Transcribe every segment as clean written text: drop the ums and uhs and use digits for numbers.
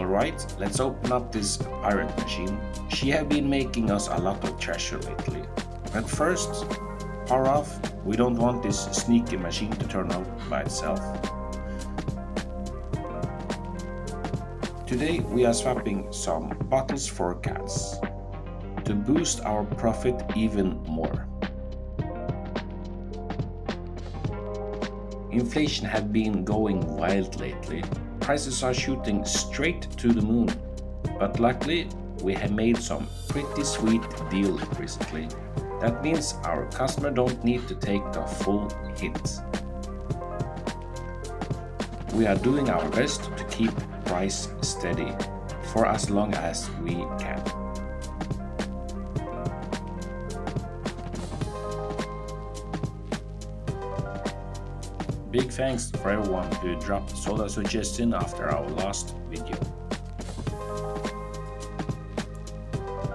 Alright, let's open up this pirate machine. She have been making us a lot of treasure lately. But first, power off. We don't want this sneaky machine to turn out by itself. Today we are swapping some bottles for cans to boost our profit even more. Inflation has been going wild lately. Prices are shooting straight to the moon. But luckily, we have made some pretty sweet deal recently. That means our customer don't need to take the full hit. We are doing our best to keep price steady for as long as we can. Big thanks for everyone who dropped soda suggestion after our last video.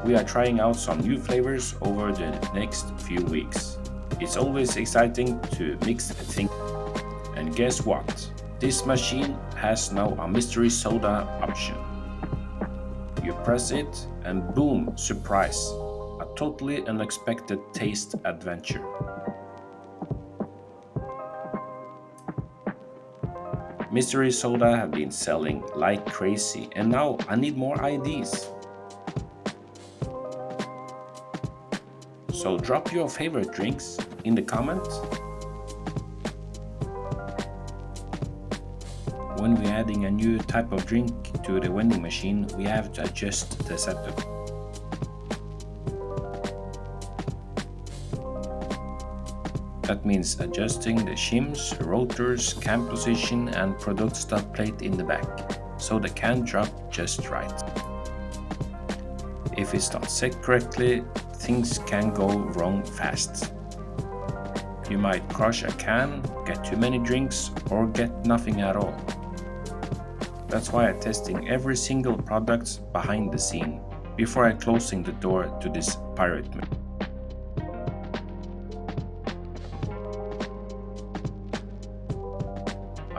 We are trying out some new flavors over the next few weeks. It's always exciting to mix things. And guess what? This machine has now a mystery soda option. You press it and boom, surprise! A totally unexpected taste adventure. Mystery soda have been selling like crazy and now I need more IDs. So drop your favorite drinks in the comments. When we're adding a new type of drink to the vending machine, we have to adjust the setup. That means adjusting the shims, rotors, can position and product stop plate in the back, so the can drop just right. If it's not set correctly, things can go wrong fast. You might crush a can, get too many drinks, or get nothing at all. That's why I'm testing every single product behind the scene before I closing the door to this pirate machine.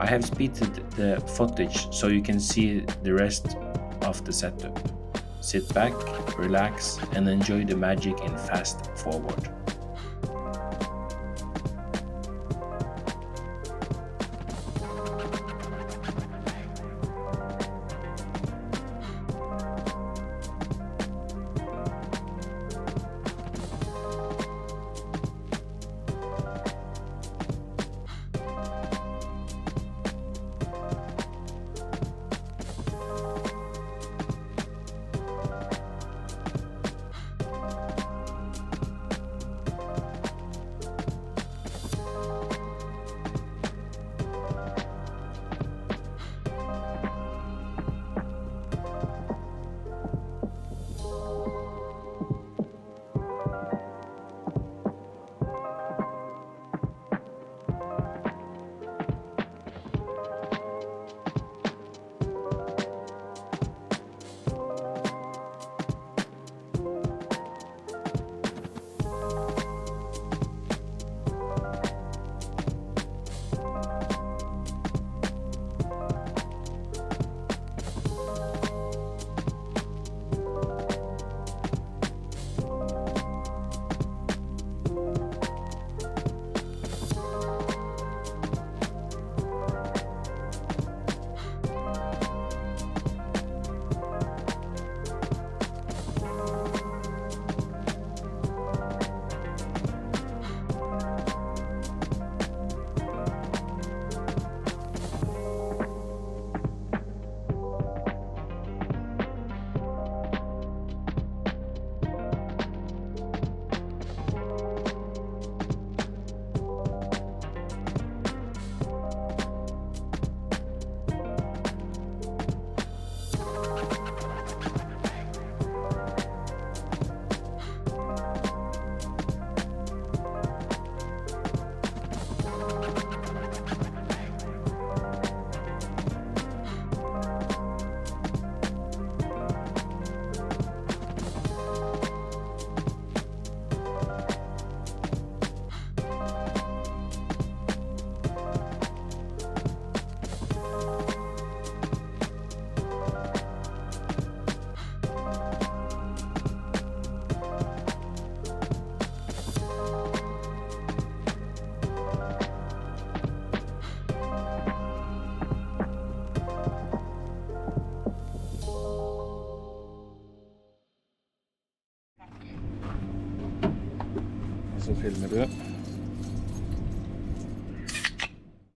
I have speeded the footage so you can see the rest of the setup. Sit back, relax, and enjoy the magic in fast forward. Så filmer du.